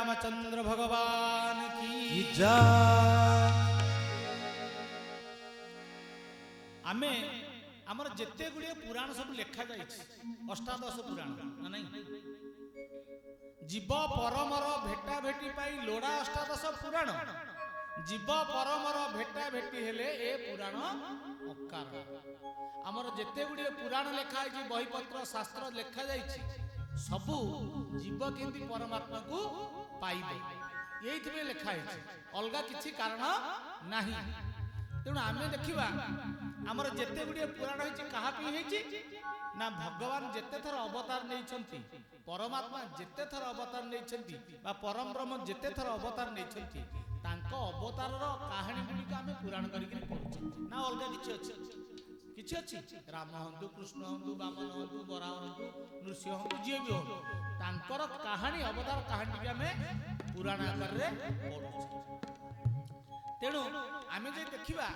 रामचंद्र भगवान की जय। आमे आमर जेते गुड़िए पुराण सब लेखा जाए अष्टादश पुराण ना नहीं जीव परमर भेटा भेटी पाई लोड़ा अष्टादश पुराण जीव परमर भेटा भेटी हेले ए पुराण अकार आमर जेते गुड़िए पुराण लेखा है बहीपत्र शास्त्र लेखा जाए सबू जीव केंदी परमात्मा को पाइबे ये लेखा है अलगा किसी कारण नाही तेणु आमे देखिबा आमर जेते गुड़िए पुराण होइछि कहा पई होइछि ना भगवान जेते थर अवतार नैछंती परमात्मा जेते थर अवतार नैछंती बा परम ब्रह्म जेते थर अवतार नैछंती तांको अवतार रो कहानी गुडी का आमे पुराण करि करि पढुछि ना अलगा किछि अछि राम हंतु कृष्ण हंतु वामन हंतु बराह हंतु नृसिंह हंतु जे भी हंतु तांकर कहानी अवतार कहानी के आमे पुराण आकार रे पढुछि तेणु आमे जे देखिबा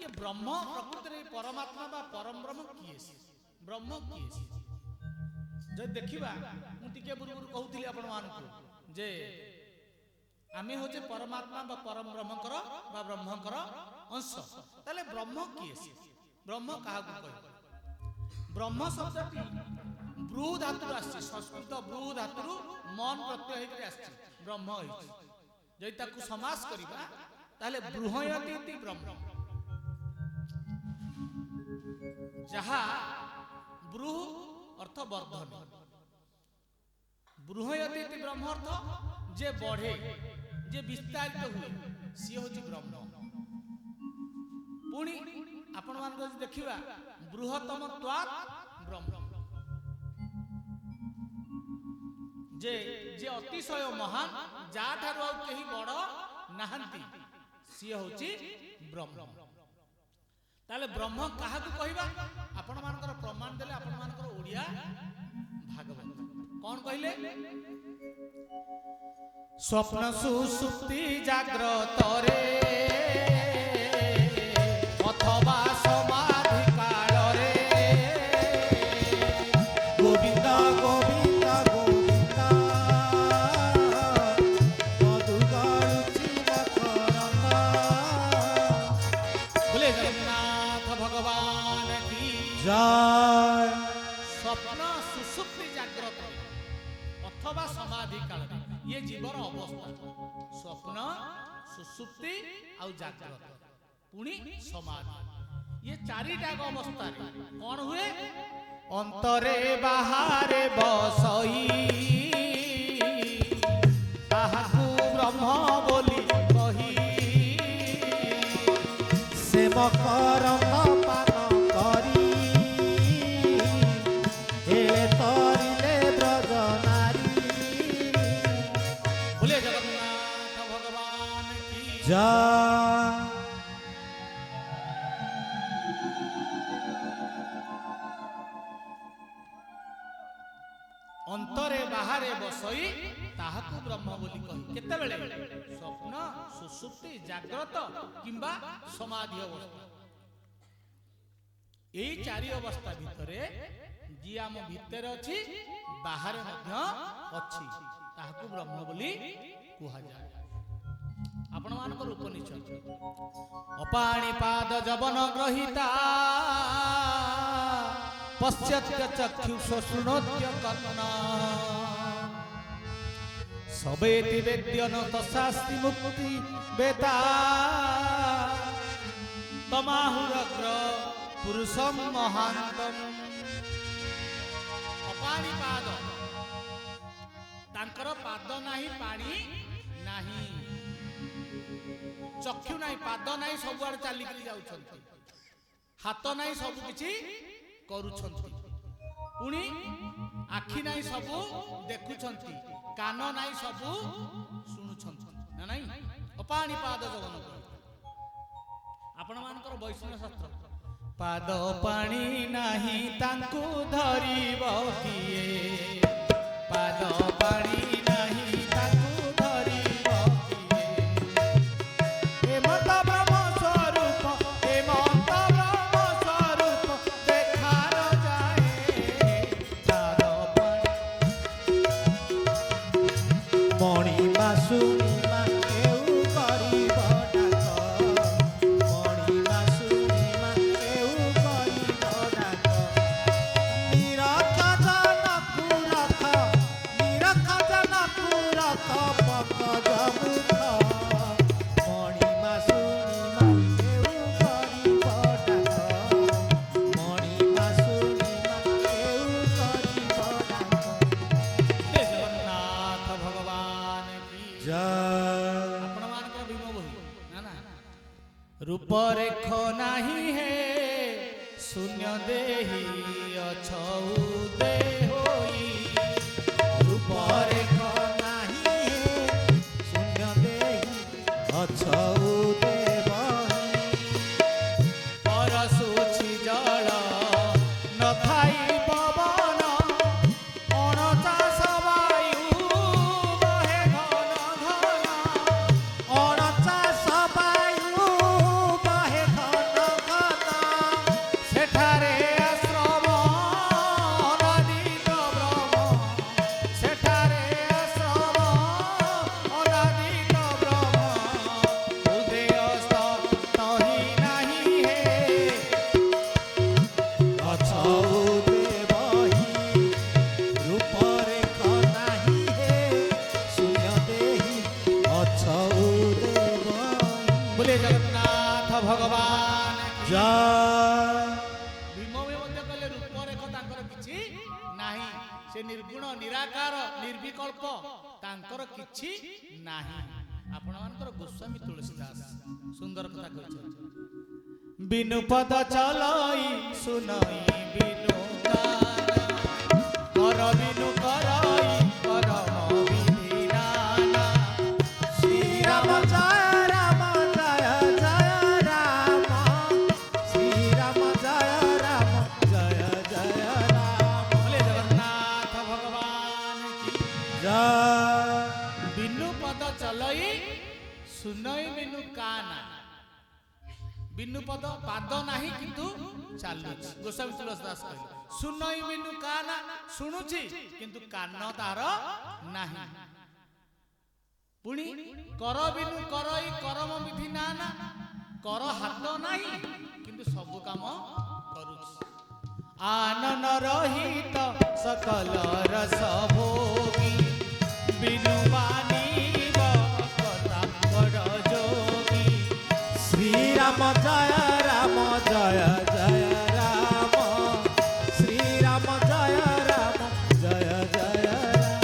ये ब्रह्म प्रकृति रे परमात्मा बा परम ब्रह्म किए ब्रह्म किए जे देखिबा मु टिके बुरबुर कहउतिली आपण मानकु जे आमे होचे परमात्मा बा परम ब्रह्मकर बा ब्रह्मकर अंश ताले ब्रह्म किए ब्रह्म काहा को कहि ब्रह्म शब्दटी ब्रू धातु आछि संस्कृत ब्रू धातु मन प्रत्यय हेकि आछि ब्रह्म होइछि जे ताकु समास करिबा ताले बृहयति इति ब्रह्म जहा ब्रू अर्थ वर्धन बृहयति इति ब्रह्म अर्थ जे बढ़े जे विस्तारित हुए सी होची ब्रह्म पुणी आपण मान देखिबा बृहत्तम त्वात् ब्रह्म जे जे अतिशय महान जा ठारू आ केही बड़ नाहंती सी होची ब्रह्म ताले ब्रह्म काहा को कहिबा आपण मानकर प्रमाण देले आपण मानकर ओडिया भागवत कोन कहिले स्वप्न सुसुप्ति जाग्रत रे अथवा समाधि काल रे गोविंद गोविंद गोविंद मधुगरुचि मकरंद बोले जगन्नाथ भगवान की जय। स्वप्न सुसुप्ति जाग्रत अथवा समाधि काल ये जीवन अवस्था स्वप्न सुसुप्ति आउ जाग्रत पुणी समाधि ये चारिटा अवस्था कौन हुए अंतरे बाहरे बसई ताहाकु ब्रह्म बोली कही से मकरंद पान करी हेले तरिले ब्रज नारी बोले जगन्नाथ भगवान की जय। अंतरे बाहरे बसई ताहाकु ब्रह्म बोली कही केते बेले स्वप्न सुसुप्ति जाग्रत किंबा समाधि अवस्था एई चारि अवस्था भितरे जी आम भितर अछि बाहरे मध्य अछि ताहाकु ब्रह्म बोली कुहा जाय आपण मानकर उपनिषद अपाणि पाद जवन ग्रहिता पश्चात्य चक्षुष शृणोत्य कर्मणा सबेति वेद्यन तस्यास्ति मुक्ति बेता तमाहुरग्र पुरुषम महान्तम अपाणि पाद तांकर पाद नाही पाणी नाही चक्षु नाही पाद नाही सब आड़ चलिक जाउछंती हाथ नाही सब किछि करूछंती पुणी आखि नाही सब देखुछंती कान नाही सब सुनुछंती ना नाही अपाणि पाद जगन आपण मानकर वैष्णव शास्त्र पाद पाणी नाही तांकु धरिब किए पाद पाणी नाही तांकु धरिब किए हे मत ब्रह्म स्वरूप हे मत ब्रह्म स्वरूप देखार जाए तार पाणी मणिमा শুনিমা কেউ করিব ডাক মণিমা শুনিমা কেউ করিব ডাক নিরখ জনকু রখ পঙ্কজ মুখ মণিমা শুনিমা কেউ করিব ডাক মণিমা শুনিমা কেউ করিব ডাক हे जगन्नाथ भगवान की জয় आपण मानकर भीम बही ना ना रूप रेख नाही है शून्य देही अछौ दे होई रूप रेख नाही शून्य देहि अछौ देवहि परसुछि जल न थाई पवन अणचाष वायु बहे घन घन अणचाष वायु बहे घन घन सेठारे आश्रम अनादित ब्रह्म सेठारे आश्रम अनादित ब्रह्म हृदयस्थ तहि नाही हे अछौ देवहि रूप रेख नाही हे शून्य देहि अछौ देवहि बोले जगन्नाथ भगवान की जय भीमवे ମଧ୍ୟ କହିଲେ ରୂପରେଖ ତାଙ୍କର କିଛି ନାହିଁ ସେ ନିର୍ଗୁଣ ନିରାକାର ନିର୍ବିକଳ୍ପ ତାଙ୍କର କିଛି ନାହିଁ ଆପଣମାନଙ୍କର ଗୋସ୍ୱାମୀ ତୁଳସୀଦାସ ସୁନ୍ଦର କଥା କହିଛନ୍ତି ବିନୁ ପଦ ଚଲଇ ସୁନଇ ବିନୁ ଗାନ କର ବିନୁ କରଇ କରମ ବିଧି ନାନା श्री राम जय राम जय जय राम श्री राम जय राम जय जय राम बोले जगन्नाथ भगवान की जय बिनु पद चलई सुनई बिनु काना बिनु पद पाद नाही किंतु चालुछि गोस्वामी तुलसीदास कहले सुनई बिनु काना शुणुछि किंतु कान तार नाही पुणी कर बिनु करई करम विधि नाना कर हाथ नाही किंतु सब काम करुछि आनन रहित सकल रस भोगी बिनु बानी बकता बड़ जोगी श्री राम जय राम जय जय राम श्री राम जय राम जय जय राम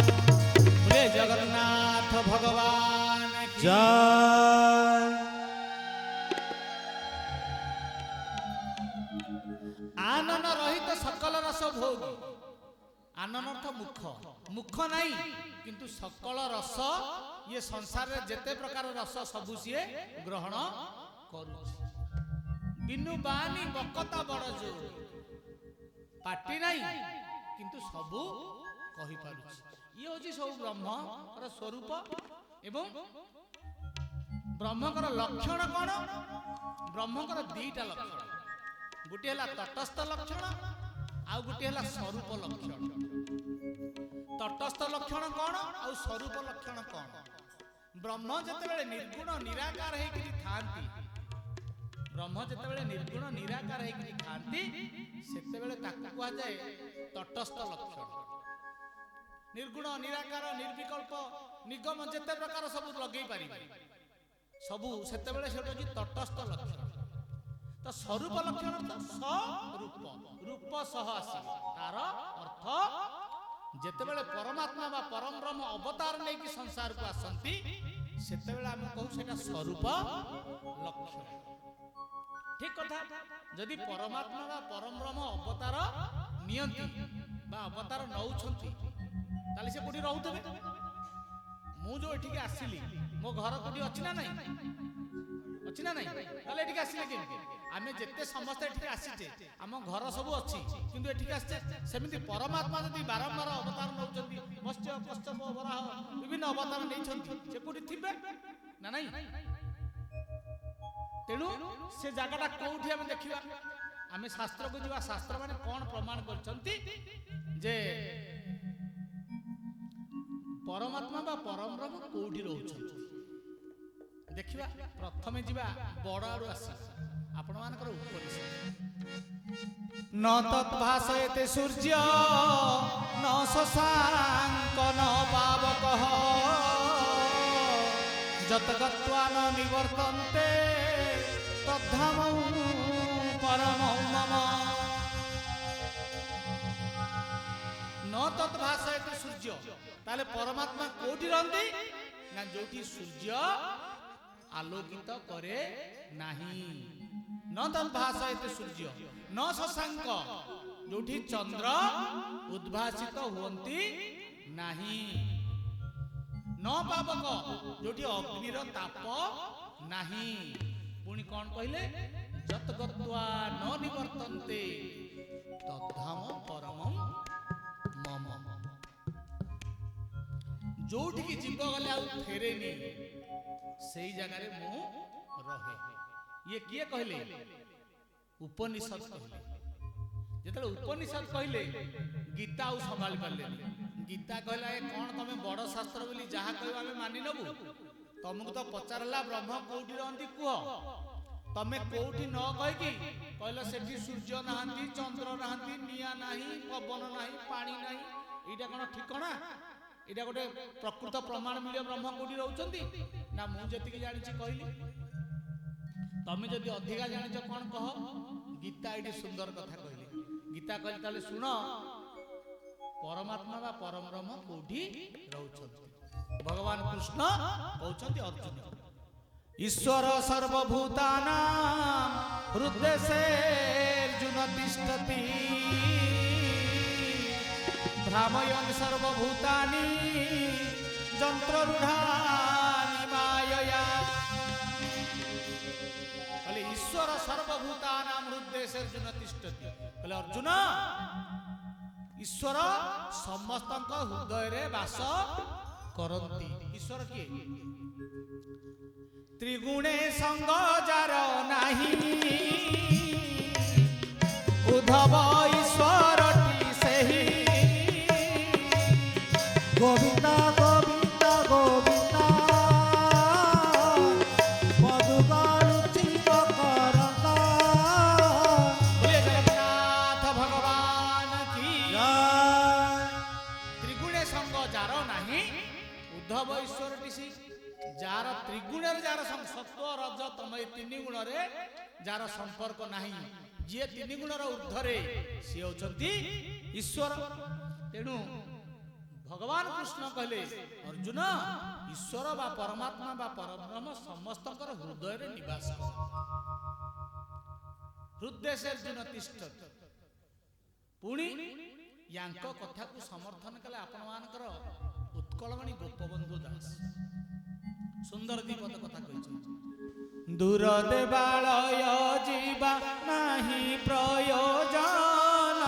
बोले जगन्नाथ भगवान की जय आनन रहित सकल रस भोगी आनन अर्थ मुख मुख नाही किंतु सकल रस ये संसार रे जेते प्रकार रस सबु सिए ग्रहण करूछि बिनु बानी बकता बड़ जो पाटी नाही किंतु सबु कहि पारुछि ये होछि सब ब्रह्मर स्वरूप एवं ब्रह्मकर लक्षण कौन ब्रह्मकर दीटा लक्षण गोटे है तटस्थ लक्षण आउ गोटे है स्वरूप लक्षण तटस्थ लक्षण कौन आउ स्वरूप लक्षण कौन ब्रह्म जिते निर्गुण निराकार होकर थांती ब्रह्म जिते निर्गुण निराकार होकर थांती सेते कहुए तटस्थ लक्षण निर्गुण निराकार निर्विकल्प निगम जिते प्रकार सब लगे पारि सबू से तटस्थ लक्षण तो स्वरूप लक्षण तो स्वरूप रूप सह आसी तार अर्थ जेतेबेले परमात्मा बा परम ब्रह्म अवतार नहीं कि संसार को आसंती सेतेबेले हम कहू सेटा स्वरूप लक्षण ठीक कथा जदि परमात्मा बा परम ब्रह्म अवतार नियंती बा अवतार नउछंती ताले से कोठी रहउतबे मु जो एठिके आसिली मो घर कोठी अछि ना नहीं अछि ना नहीं ताले एठिके आसिले केमति आमे जेते समस्त एठिके आसीचे हम घर सब अछि किंतु एठिके आछे सेमिति परमात्मा जदि बारंबार अवतार नउचंती मत्स्य कश्यप वराह विभिन्न अवतार नैछंती से कोठी थिबे ना नहीं तेणु से जगटा कोठी हम देखिबा आमे शास्त्र को जिवा शास्त्र माने कोन प्रमाण करछंती जे ପରମାତ୍ମା ବା ପରମ ବ୍ରହ୍ମ କୋଉଠି ରହୁଛନ୍ତି ଦେଖିବା। ପ୍ରଥମେ ଯିବା ବଡ ଆଡୁ ଆସିବା ଆପଣ ମାନଙ୍କର ଉପନିଷଦ। ন ତଦ୍ଭାସୟତେ ସୂର୍ଯ୍ୟ ন ଶଶାଙ୍କ ନ ପାବକଃ যত গত্বা ন নিবর্তন্তে তদ্ধামং পরমং মম। ন তদ্ভাসয়তে সূর্য, তাহলে পরমাত্মা কোটি রহନ୍ତି না যোଉଠି সূর্য আলোকিত করে ନାହିଁ। ন তদ্ভাসয়তে সূর্য ন শশাଙ୍କ, ଯୋଉଠି ଚନ୍ଦ୍ର ଉଦ୍ଭାସିତ ହୁଅନ୍ତି ନାହିଁ। ন ପାବକ, ଯୋଉଠି ଅଗ୍ନିର ତାପ ନାହିଁ। ପୁଣି କଣ କହିଲେ? ଯତ୍ ଗତ୍ୱା ନ ନିବର୍ତ୍ତନ୍ତେ ତଦ୍ଧାମ ପରମଂ ମମ। ଯୋଉଠିକି ଜୀବ ଗଲେ ଆଉ ଫେରେନି ସେଇ ଜାଗାରେ ମୁଁ ରହେ। ଇଏ କିଏ କହିଲେ? ଉପନିଷଦ କହିଲେ। ଯେତେବେଳେ ଉପନିଷଦ କହିଲେ ଗୀତା ଆଉ ସମ୍ଭାଳି ପାରିଲେନି। ଗୀତା କହିଲା ଏ କଣ ତମେ ବଡ ଶାସ୍ତ୍ର ବୋଲି ଯାହା କହିବ ଆମେ ମାନି ନେବୁ। ତମକୁ ତ ପଚାରିଲା ବ୍ରହ୍ମ କୋଉଠି ରହନ୍ତି କୁହ, ତମେ କୋଉଠି ନ କହିକି କହିଲ ସେଠି ସୂର୍ଯ୍ୟ ନାହାନ୍ତି, ଚନ୍ଦ୍ର ନାହାନ୍ତି, ନିଆଁ ନାହିଁ, ପବନ ନାହିଁ, ପାଣି ନାହିଁ। ଏଇଟା କଣ ଠିକଣା? ଏଇଟା ଗୋଟେ ପ୍ରକୃତ ପ୍ରମାଣ ମିଳିବ ବ୍ରହ୍ମ କୋଉଠି ରହୁଛନ୍ତି? ନା ମୁଁ ଯେତିକି ଜାଣିଛି କହିଲି। ତମେ ଯଦି ଅଧିକା ଜାଣିଛ କଣ କହ। ଗୀତା ଏଇଠି ସୁନ୍ଦର କଥା କହିଲେ। ଗୀତା କହିଲେ ତାହେଲେ ଶୁଣ, ପରମାତ୍ମା ବା ପରମ ବ୍ରହ୍ମ କୋଉଠି ରହୁଛନ୍ତି? ଭଗବାନ କୃଷ୍ଣ କହୁଛନ୍ତି ଅର୍ଜୁନ, ଈଶ୍ୱର ସର୍ବଭୂତାନାଂ ହୃଦୟସେର୍ଜୁନ ତିଷ୍ଠତି ଭ୍ରାମୟନ୍ ସର୍ବଭୂତାନି ଯନ୍ତ୍ରରୂଢ଼ାନି ମାୟୟା। କହିଲେ ଈଶ୍ୱର ସର୍ବଭୂତାନାଂ ହୃଦୟସେର୍ଜୁନ ତିଷ୍ଠତି। କହିଲେ ଅର୍ଜୁନ, ଈଶ୍ୱର ସମସ୍ତଙ୍କ ହୃଦୟରେ ବାସ କରନ୍ତି। ଈଶ୍ୱର କିଏ? ତ୍ରିଗୁଣେ ସଙ୍ଗ ଯାର ନାହିଁ ଉଦ୍ଧବ ଈଶ୍ୱରଟି ସେହି। গোবিন্দ গোবিন্দ গোবিন্দ মধুগলুচি করন্দ। बोलिए जगन्नाथ भगवान की জয়। ତ୍ରିଗୁଣେ ସଙ୍ଗ ଯାର ନାହିଁ ଉଦ୍ଧବ ଈଶ୍ୱରଟି ସେହି। ଯାର ତ୍ରିଗୁଣରେ ଯାର ସତ୍ତ୍ୱ ରଜ ତମ ଏ ତିନି ଗୁଣରେ ଯାର ସମ୍ପର୍କ ନାହିଁ, ଯିଏ ତିନି ଗୁଣର ଊର୍ଦ୍ଧ୍ୱରେ ସିଏ ହଉଛନ୍ତି ଈଶ୍ୱର। ତେଣୁ ଭଗବାନ କୃଷ୍ଣ କହିଲେ ଅର୍ଜୁନ, ଈଶ୍ୱର ବା ପରମାତ୍ମା ବା ପରବ୍ରହ୍ମ ସମସ୍ତଙ୍କର ହୃଦୟରେ ନିବାସ କରେ। ହୃଦୟସେର୍ଜୁନ ତିଷ୍ଠତି। ପୁଣି ୟାଙ୍କ କଥାକୁ ସମର୍ଥନ କଲେ ଆପଣମାନଙ୍କର ଉତ୍କଳମଣି ଗୋପବନ୍ଧୁ ଦାସ। ସୁନ୍ଦର ଦ୍ୱିପଦ କଥା କହିଛନ୍ତି। ଦୂର ଦେବାଳୟ ଯିବା ନାହିଁ ପ୍ରୟୋଜନ,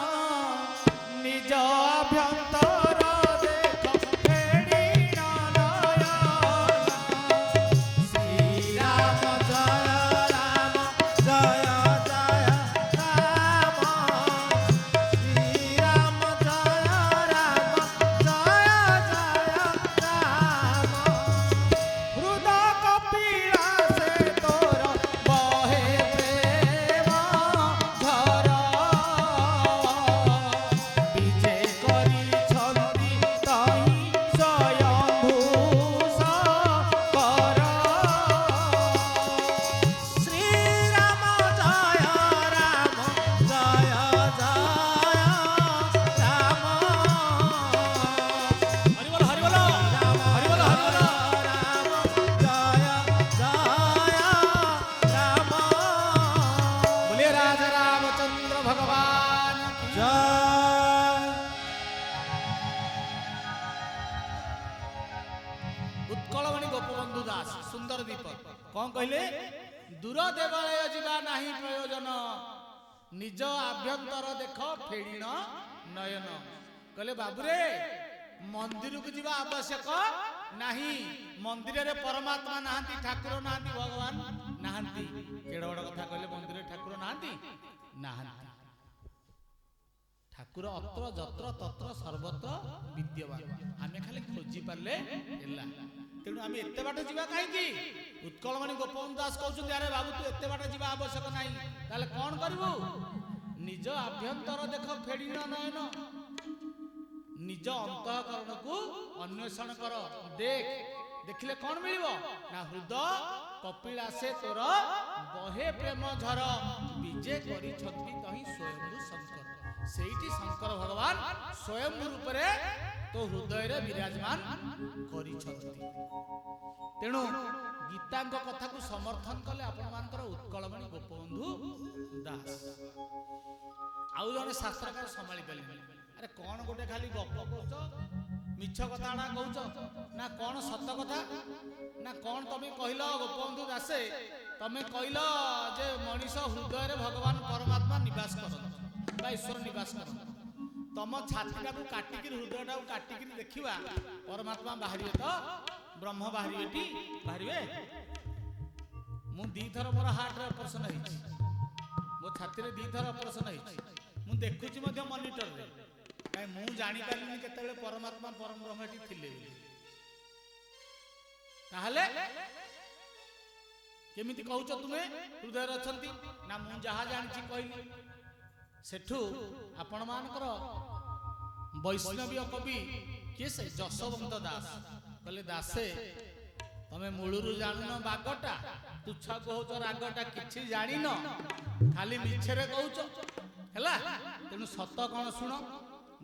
ନିଜ ଅଭ୍ୟନ୍ତର ଦେଖ ଫେଡ଼ି ନୟନ। শ্রীরাম জয় রাম জয় জয় রাম। শ্রীরাম জয় রাম জয় জয় রাম। হৃদয় কপিଳାসে ତୋର ବହେ ପ୍ରେମ ଝର। বিজে କରିଛନ୍ତି ତହିଁ ସ୍ୱୟଂଭୂ କର। শ্রীরাম জয় রাম জয় জয় রাম। হরিবল হরিবল হরিবল হরিবল। রাম জয় জয় রাম। बोलिए राजा रामचंद्र भगवान की জয়। ଉତ୍କଳମଣି ଗୋପବନ୍ଧୁ ଦାସ ସୁନ୍ଦର ଦୀପକ କଣ କହିଲେ? ଦୂର ଦେବାଳୟ ଯିବା ନାହିଁ ପ୍ରୟୋଜନ, ନିଜ ଆଭ୍ୟନ୍ତର ଦେଖ ଫେଡ଼ିଣ ନୟନ। କହିଲେ ବାବୁରେ ମନ୍ଦିରକୁ ଯିବା ଆବଶ୍ୟକ ନାହିଁ। ମନ୍ଦିରରେ ପରମାତ୍ମା ନାହାନ୍ତି, ଠାକୁର ନାହାନ୍ତି, ଭଗବାନ ନାହାନ୍ତି। କେଡ ବଡ କଥା କହିଲେ, ମନ୍ଦିରରେ ଠାକୁର ନାହାନ୍ତି? ନାହାନ୍ତି। ଠାକୁର ଅତ୍ର ଯତ୍ର ତତ୍ର ସର୍ବତ୍ର ବିଦ୍ୟମାନ, ଆମେ ଖାଲି ଖୋଜି ପାରିଲେ ହେଲା। ତେଣୁ ଆମେ ଏତେ ବାଟ ଯିବା କାହିଁକି? ଉତ୍କଳମଣି ଗୋପବନ୍ଧୁ ଦାସ କହୁଛନ୍ତି, ଆରେ ବାବୁ ତୁ ଏତେ ବାଟ ଯିବା ଆବଶ୍ୟକ ନାହିଁ। ତାହେଲେ କଣ କରିବୁ? ନିଜ ଆଭ୍ୟନ୍ତର ଦେଖ ଫେଡ଼ିନ ନୟନ, ନିଜ ଅନ୍ତଃକରଣକୁ ଅନ୍ୱେଷଣ କର। ଦେଖିଲେ କଣ ମିଳିବ ନା ହୃଦ କପିଳାସେ ତୋର ବହେ ପ୍ରେମ ଝର, ବିଜେ କରିଛନ୍ତି ତହିଁ ସ୍ୱୟଂଭୁ ଶଙ୍କର। ସେଇଠି ଶଙ୍କର ଭଗବାନ ସ୍ୱୟଂ ରୂପରେ ତୋ ହୃଦୟରେ ବିରାଜମାନ କରିଛନ୍ତି। ତେଣୁ ଗୀତାଙ୍କ କଥାକୁ ସମର୍ଥନ କଲେ ଆପଣମାନଙ୍କର ଉତ୍କଳମଣି ଗୋପବନ୍ଧୁ ଦାସ। ଆଉ ଜଣେ ଶାସ୍ତ୍ରକାର ସମ୍ଭାଳି ପାରିଲେନି, ଆରେ କଣ ଗୋଟେ ଖାଲି ଗପ କହୁଛ, ମିଛ କଥା ନା କହୁଛ, ନା କଣ ସତ କଥା, ନା କଣ ତମେ କହିଲ ଗୋପବନ୍ଧୁ ଦାସେ, ତମେ କହିଲ ଯେ ମଣିଷ ହୃଦୟରେ ଭଗବାନ ପରମାତ୍ମା ନିବାସ କରନ୍ତି ବା ଈଶ୍ୱର ନିବାସ କରନ୍ତି। ତମ ଛାତିଟାକୁ କାଟିକିରି ହୃଦୟଟାକୁ କାଟିକିରି ଦେଖିବା ପରମାତ୍ମା ବାହାରିବେ ତ, ବ୍ରହ୍ମ ବାହାରିବେଟି? ବାହାରିବେ? ମୁଁ ଦିଥର ମୋର ହାର୍ଟରେ ଅପରେସନ ହେଇଛି, ମୋ ଛାତିରେ ଦିଥର ଅପରେସନ ହେଇଛି, ମୁଁ ଦେଖୁଛି ମଧ୍ୟ ମନିଟରରେ। କାହିଁ ମୁଁ ଜାଣିପାରିଲିନି କେତେବେଳେ ପରମାତ୍ମା ପରମ ବ୍ରହ୍ମ ଏଠି ଥିଲେ ବୋଲି। ତାହେଲେ କେମିତି କହୁଛ ତୁମେ ହୃଦୟରେ ଅଛନ୍ତି? ନା ମୁଁ ଯାହା ଜାଣିଛି କହିଲି। ସେଠୁ ଆପଣ ମାନଙ୍କର ବୈଷ୍ଣବୀୟ କବି କିଏ? ସେ ଯଶୋବନ୍ତ ଦାସ କହିଲେ, ଦାସେ ତମେ ମୂଳରୁ ଜାଣୁନ ବାଗଟା, ତୁଚ୍ଛା କହୁଛ ରାଗଟା, କିଛି ଜାଣିନ, ଖାଲି ମିଛରେ କହୁଛ ହେଲା। ତେଣୁ ସତ କଣ ଶୁଣ।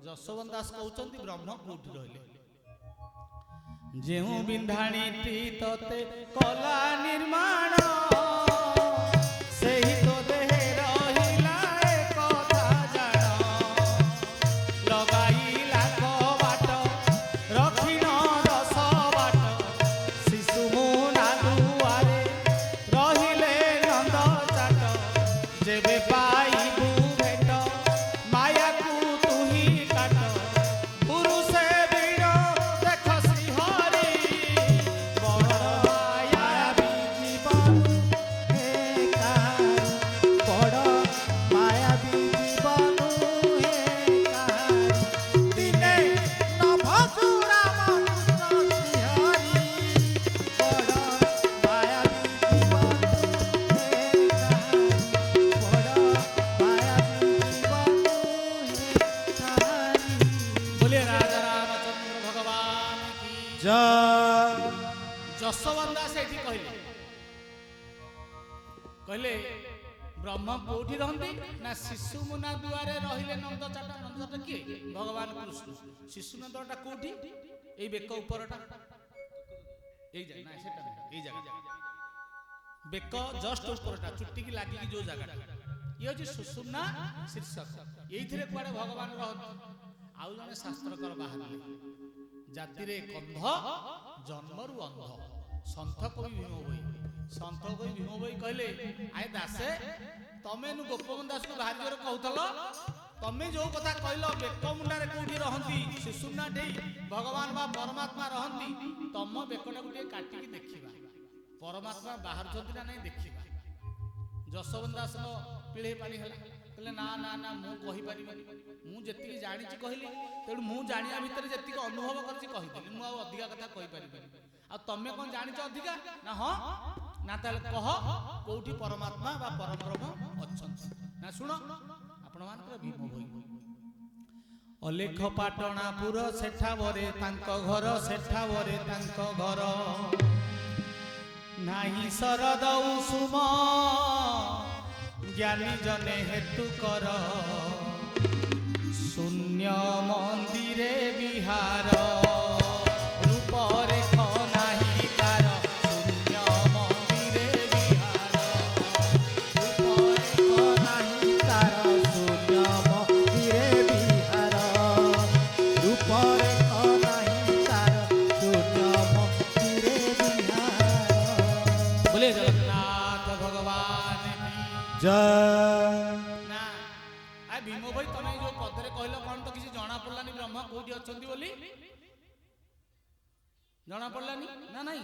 ଯଶୋବନ୍ତ ଦାସ କହୁଛନ୍ତି, ବ୍ରହ୍ମ କୋଉଠି ରହିଲେ? ଯେଉଁ ବିନ୍ଧାଣିଟି ତତେ କଲା ନିର୍ମାଣ, ସେହି ତ ଦେହେ ରହିଲା ଏ କଥା ଜାଣ। ଲଗାଇଲା କବାଟ ରଖିଣ 10 ବାଟ, ଶିଶୁ ମୁନା ଦୁଆରେ ରହିଲେ ନନ୍ଦ ଚାଟ। ଯେବେ ପାଇବୁ ଭେଟ ମାୟାକୁ ତୁହି କାଟ, ପୁରୁଷେ ବୀଣ ଦେଖ ଶ୍ରୀହରି। ବଡ଼ ମାୟା ଜୀବନ ହେ କାହାରି, ବଡ଼ ମାୟାବୀ ଜୀବନ ହେ କାହାରି। ଦିନେ ନଭସୁ ରାମ କୃଷ୍ଣ ଶ୍ରୀହରି, ବଡ଼ ମାୟାବୀ ଜୀବନ ହେ କାହାରି, ବଡ଼ ମାୟାବୀ ଜୀବନ ହେ କାହାରି। बोले राजा रामचंद्र भगवान की ଜୟ। ଯଶୋବନ୍ତ ଦାସ ଏଠି କହିଲେ ବ୍ରହ୍ମ କୋଉଠି ରହନ୍ତି? ନା ଶିଶୁ ମୁନା ଦୁଆରେ ରହିଲେ ନନ୍ଦ ଚାଟ। ନନ୍ଦ ଚାଟ କିଏ? ଭଗବାନ କୃଷ୍ଣ। ଶିଶୁ ନନ୍ଦଟା କୋଉଠି? ଏଇ ବେକ ଉପରଟା, ଏଇ ଜାଗା, ନା ସେଟା ନାହିଁ, ଏଇ ଜାଗା, ବେକ ଜଷ୍ଟ ଉପରଟା, ଚୁଟିକି ଲାଗିକି ଯୋଉ ଜାଗାଟା, ଇଏ ହଉଛି ସୁଷୁମ୍ନା ଶୀର୍ଷକ। ଏଇଥିରେ କୁଆଡେ ଭଗବାନ ରହନ୍ତି? ଆଉ ଜଣେ ଶାସ୍ତ୍ରକାର ବାହାରିଲେ, ଜାତିରେ କନ୍ଧ ଜନ୍ମରୁ ଅନ୍ଧ। ସନ୍ଥ କବି ଭୀମ ଭୋଇ, ସନ୍ଥ କବି ଭୀମ ଭୋଇ କହିଲେ, ଆଏ ଦାସେ ତମେ ଗୋପବନ୍ଧୁ ଦାସକୁ ଭାରି ଜୋରେ କହୁଥିଲ, ତମେ ଯୋଉ କଥା କହିଲ ବେକ ମୁଣ୍ଡାରେ କୋଉଠି ରହନ୍ତି, ସୁଷୁମ୍ନା ଠେଇ ଭଗବାନ ବା ପରମାତ୍ମା ରହନ୍ତି, ତମ ବେକଟାକୁ ଟିକେ କାଟିକି ଦେଖିବା, ପରମାତ୍ମା ବାହାରୁଛନ୍ତି ନା ନାଇଁ ଦେଖିବା। ଯଶୋବନ୍ତ ଦାସଙ୍କ ପିଢ଼େ ପାଣି ହେଲା, କହିଲେ ନା ନା ନା ମୁଁ କହିପାରିବିନି, ମୁଁ ଯେତିକି ଜାଣିଛି କହିଲି, ତେଣୁ ମୁଁ ଜାଣିବା ଭିତରେ ଯେତିକି ଅନୁଭବ କରିଛି କହିଦେଲି, ମୁଁ ଆଉ ଅଧିକା କଥା କହିପାରିବିନି। ଆଉ ତମେ କଣ ଜାଣିଛ ଅଧିକା? ନା ହଁ, ନା ତାହେଲେ କହ କୋଉଠି ପରମାତ୍ମା ବା ପରବ୍ରହ୍ମ ଅଛନ୍ତି? ନା ଶୁଣ ଆପଣ ମାନଙ୍କର ଭୀମ ଭୋଇ। ଅଲେଖ ପାଟଣାପୁର ସେଠାବରେ ତାଙ୍କ ଘର, ସେଠାବରେ ତାଙ୍କ ଘର। ନାହିଁ ଶରଦ ଉଷୁମ ଜ୍ଞାନୀ ଜନେ ହେତୁ କର, ଶୂନ୍ୟ ମନ୍ଦିରେ ବିହାର। ରୂପରେଖ ନାହିଁ ତାର, ଶୂନ୍ୟ ମନ୍ଦିରେ ବିହାର। ରୂପରେଖ ନାହିଁ ତାର, ଶୂନ୍ୟ ମନ୍ଦିରେ ବିହାର। ରୂପରେଖ ନାହିଁ ତାର, ଶୂନ୍ୟ ମନ୍ଦିରେ ବିହାର। बोले जगन्नाथ भगवान की ଜୟ। ना आ भीम भाई तमे जो पदरे कहलो कौन तो किसी जणा पड़लानी ब्रह्म कोठी अछंती बोली जणा पड़लानी ना नहीं।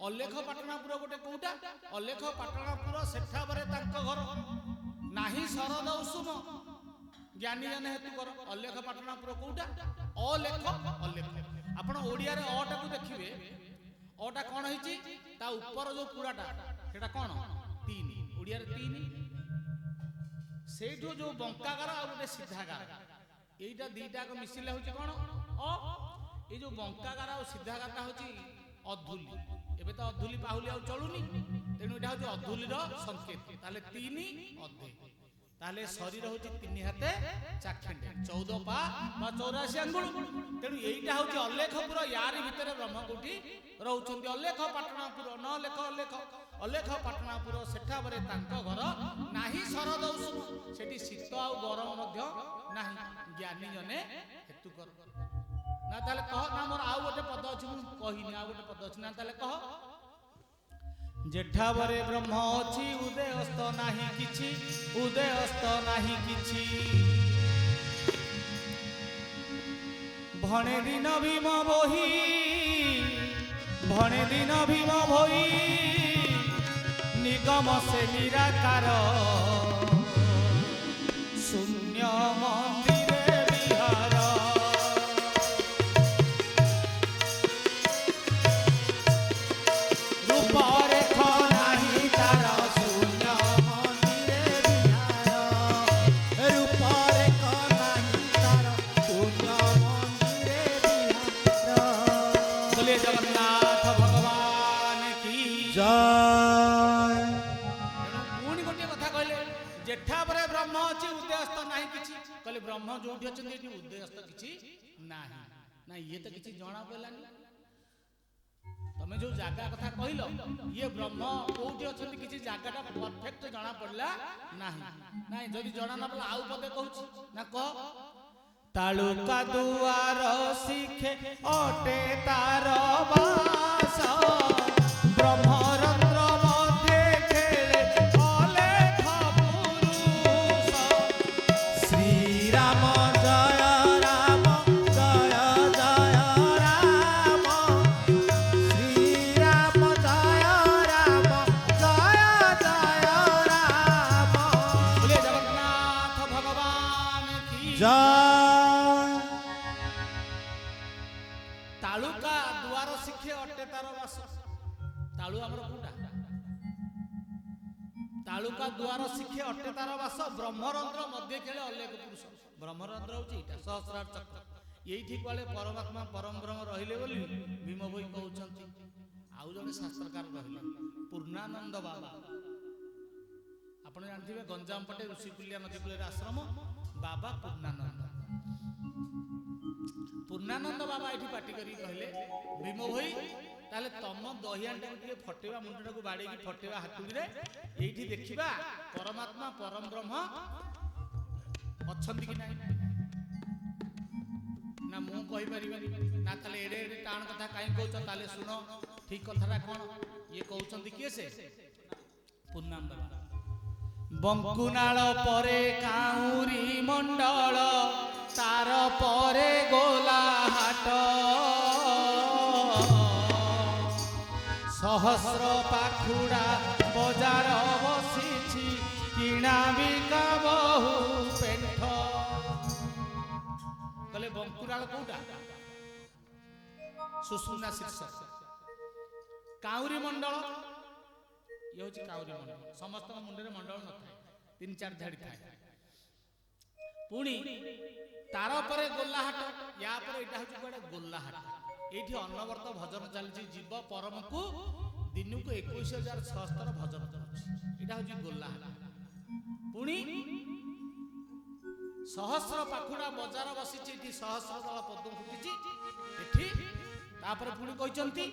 अलेख पाटणापुर गोटे कोउटा, अलेख पाटणापुर सेठा बरे तांको घर। नाही शरद उषुम জ্ঞানী ଜନେ ହେତୁ କର ଅଲେଖ ପାଟଣାପୁର କୋଉଟା ଅଲେଖ ଅଲେଖ ଆପଣ ଓଡ଼ିଆରେ ଅଟାକୁ ଦେଖିବେ ଅଟା କଣ ହେଇଛି ତା ଉପର ଯୋଉ ପୁରାଟା ସେଟା କଣ 3 ଓଡ଼ିଆରେ 3 ସେଇଠୁ ଯୋଉ ବଙ୍କାଗାର ଆଉ ଗୋଟେ ସିଧାଗାର ଏଇଟା ଦିଟାକ ମିଶିଲେ ହଉଛି କଣ ଅ ଏଇ ଯୋଉ ବଙ୍କାଗାର ଆଉ ସିଧାଗାରଟା ହଉଛି ଅଧୁଲି ଏବେ ତ ଅଧୁଲି ପାହୁଲି ଆଉ ଚଳୁନି ତେଣୁ ଏଇଟା ହଉଛି ଅଧୁଲିର ସଂକେତ ତାହେଲେ 3 ଅଧେ ତାହେଲେ ଶରୀର ହଉଛି 3 ହାତେ ଚାଖେଣ୍ଡେ 14 ପା ବା 84 ଆଙ୍ଗୁଳ ତେଣୁ ଏଇଟା ହଉଛି ଅଲେଖପୁର ୟାରି ଭିତରେ ବ୍ରହ୍ମ କୋଉଠି ରହୁଛନ୍ତି ଅଲେଖ ପାଟଣାପୁର ନ ଲେଖ ଅଲେଖ ଅଲେଖ ପାଟଣାପୁର ସେଠାବରେ ତାଙ୍କ ଘର ନାହିଁ ଶରଦ ଉଷୁମ ସେଠି ଶୀତ ଆଉ ଗରମ ମଧ୍ୟ ନାହିଁ ଜ୍ଞାନୀ ଜନେ ହେତୁ କର ନା ତାହେଲେ କହ ନା ମୋର ଆଉ ଗୋଟେ ପଦ ଅଛି ମୁଁ କହିନି ଆଉ ଗୋଟେ ପଦ ଅଛି ନା ତାହେଲେ କହ जेठावरे ब्रह्म अछि उदयस्त नाही किछि उदयस्त नाही किछि भणे दिन भीम बोही भणे दिन भीम भोई निगम से निराकार शून्य मंदिरे विहार रूपरे जगन्नाथ भगवान की जय पुणी गोटे कथा कहले जेठा परे ब्रह्म अछि उदयस्त नाही किछि कहले ब्रह्म जोठी अछन एठी उदयस्त किछि नाही ना ये तो किछि जणा पड़लानी तमे जो जागा कथा कहिलो ये ब्रह्म कोठी अछन किछि जागाटा परफेक्ट जणा पड़ला नाही नाही जदी जणा न पड़ला आउ पदे कहूछि ना कह तालुका दुआर शिखे अटे तार बास ब्रह्मरंध्र मध्ये खेले अलेख पुरुष श्री राम जय राम जय जय राम श्री राम जय राम जय जय राम बोले जगन्नाथ भगवान की जय तालुका दुआर शिखे अटे तार बास तालु हमर कोटा तालुका द्वार शिखे अटे तार बास ब्रह्मरंध्र मध्य खेले अलेख पुरुष ब्रह्मरंध्र होची इटा सहस्रार चक्र एठी कोले परमात्मा परम ब्रह्म रहिले बोली भीम भई कहउचंती आउ जने शास्त्रकार रहिले पूर्णानंद बाबा आपण जानथिबे गंजाम पटे ऋषिकुल्या नदी कूले आश्रम बाबा पूर्णानंद बाबा एठी पाटी करी कहले भीम भई ताले तम दहियाटा टिके फटेवा मुंडटा को बाडी की फटेवा हातुडी रे एठी देखिबा परमात्मा परम ब्रह्म अछंती कि नाही ना मु कहि परिबानी ना ताले एडे एडे टाण कथा काई कहउछ ताले सुनो ठीक कथाटा कोन ये कहउछंती किए से पूर्णानंद बाबा बंकुनाल परे काउरी मंडल तार परे गोला हाट सहस्र पाखुड़ा बजार बसिछि किणा बिका बहु पेठ कहले बंकुनाल कोउटा सुषुम्ना शीर्षक काउरी मंडल ये हूँ काउरी मंडल समस्त मुंडे मंडल न था 3-4 धाड़ी था पुणी तार पर गोलाहाट या पर एटा हूँ गोटे गोलाहाट ये अनवर्त भजन चलती जीव परम को दिन को 21,600 भजन यहाँ हूँ गोलाहाट पुणी सहस्र पाखुड़ा बजार बसी सहस्र दल पद्म फुटी पुणी कहते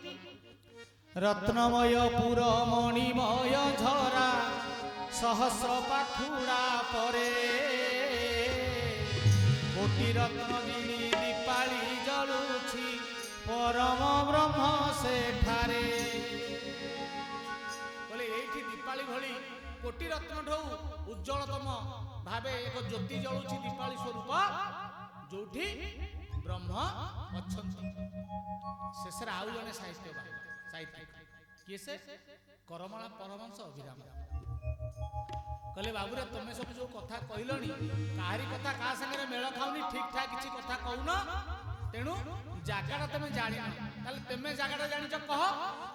रत्नमय पुर मणिमय झरा सहस्र पाखुड़ा परे कोटि रत्न दिनी दीपाली जलुछि परम ब्रह्म सेठारे बोले एठी दीपाली भली कोटि रत्न ठौ उज्जवलतम भावे एक ज्योति जलुछि दीपाली स्वरूप जोठी ब्रह्म अछंती शेषर आउ जने साहित्यवादी साहित्य किए से करमला परमहंस अभिराम कहले बाबूरे तुमे सब जो कथा कहलनी काहारी कथा का संगे मेल खाऊनी ठीक ठाक किसी कथा कहून तेणु जागाटा तुम जान तुम जागाटा जान कह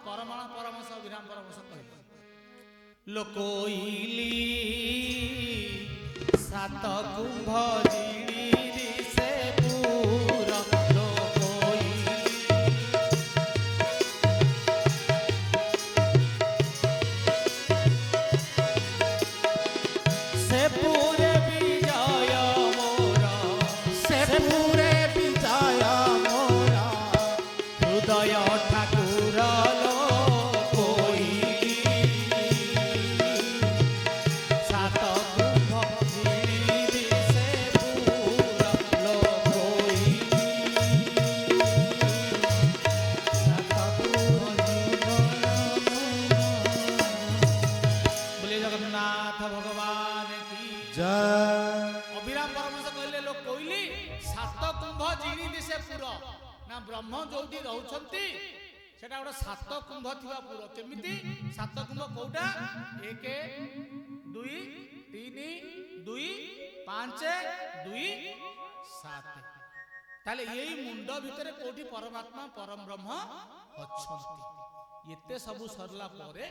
परमाण परमश अभिराम परमश कह लोकोइली सात कुंभ जिणी से पूर से पूरे विजय मोरा से पूरे विजय मोरा हृदय ठाकुर सात कुंभ जिणी से पूर बोले जगन्नाथ भगवान अभिराम परमश कहले लोक कोइली सात कुंभ जिणी दिसे पुर ना ब्रह्म जोटी रहउछंती सेटा गोटे सात कुंभ थिबा पुर केमिति सात कुंभ कोउटा 1 2 3 2 5 2 7 ताले यही मुंड भितरे कोठी परमात्मा परम ब्रह्म अछंती एते सब सरला परे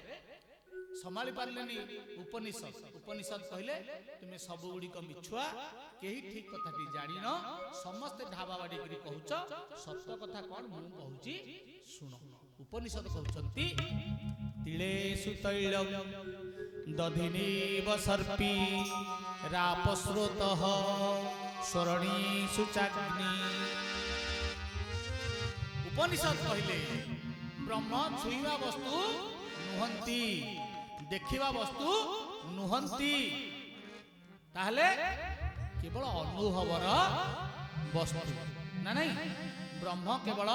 संभाली पार्लेनी उपनिषद उपनिषद कहले तुम्हें सब गुड़िक मिछुआ केही ठीक कथाटी जानिन समस्ते ढाबा बाड़ी करी कहूच सत्य कथा कौन मु कहूची सुन उपनिषद कहउचंती तिलेषु तैलम दधिनीव सर्पी रापस्रोतः स्वरणीषु चाग्नि उपनिषद कहले ब्रह्म छुईवा वस्तु नुहंती देखिवा वस्तु नुहंती ताहले केवल अनुभवर वस्तु ना नहीं ब्रह्म केवल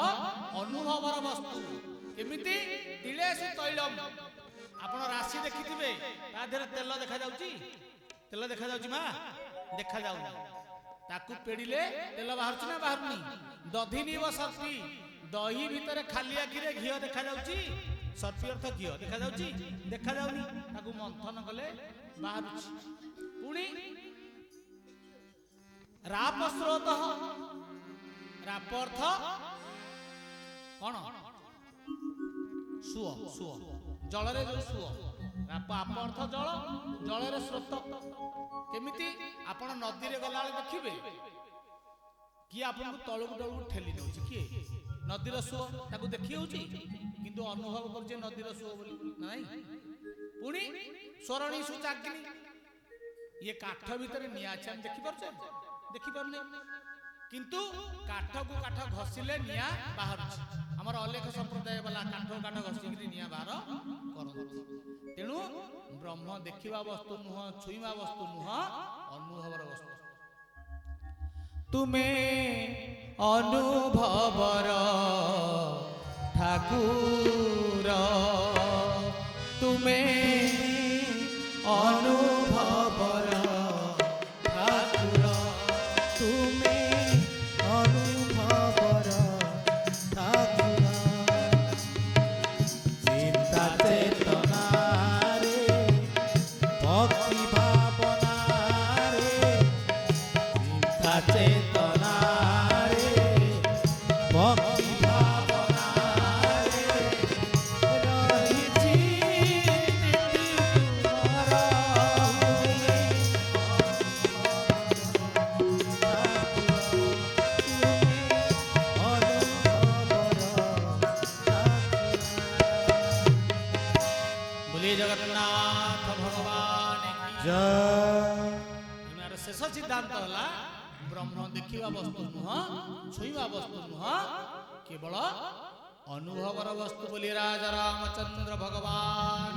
अनुभवर वस्तु केमिति तिलेषु तैलम आपण राशि देखिथिबे ता देहरे तेल देखा जाउची तेल देखा जाउची मा देखा जाउ ताकू पेडिले तेल बाहरची ना बाहरनी दधिनीव सर्पी दही भितरे खाली आखिरे घियो देखा जाउची सर्पी अर्थ घियो देखा जाउची देखा जाउनी ताकू मंथन कले बाहरुची पुणी राप स्रोत राप अर्थ कौन सुओ सुओ जलरे जो सुओ राप आप अर्थ जल जलरे स्रोत केमिति आपण नदी रे गला देखिबे कि आपन तळकु तळकु ठेली दउची कि नदीर सुओ ताकू देखि होउची किंतु अनुभव करजे नदीर सुओ बोली नाही पुणी स्वरणी सुचाग्नि ये काठ भीतर निया छान देखि परछे देखि परने किंतु काठ को काठ घसिले निया बाहर हमर अलेख संप्रदाय वाला काठ काठ घसिकरी निया बाहर करथि तेनु ब्रह्म देखिबा वस्तु नुह छुईबा वस्तु नुह अनुभवर वस्तु तुमे अनुभवर ठाकुर तुमे अनुभवर ठाकुर तुमे अनुभवर ठाकुर चिंता चेतना रे भक्ति भावना रे चिंता चेतना रे भक्ति भावना रे रहिछि जगन्नाथ भगवान की शेष सिद्धांत है ब्रह्म देखिवा वस्तु नुह छुईवा वस्तु नुह केवल अनुभवर वस्तु बोली राजा रामचंद्र भगवान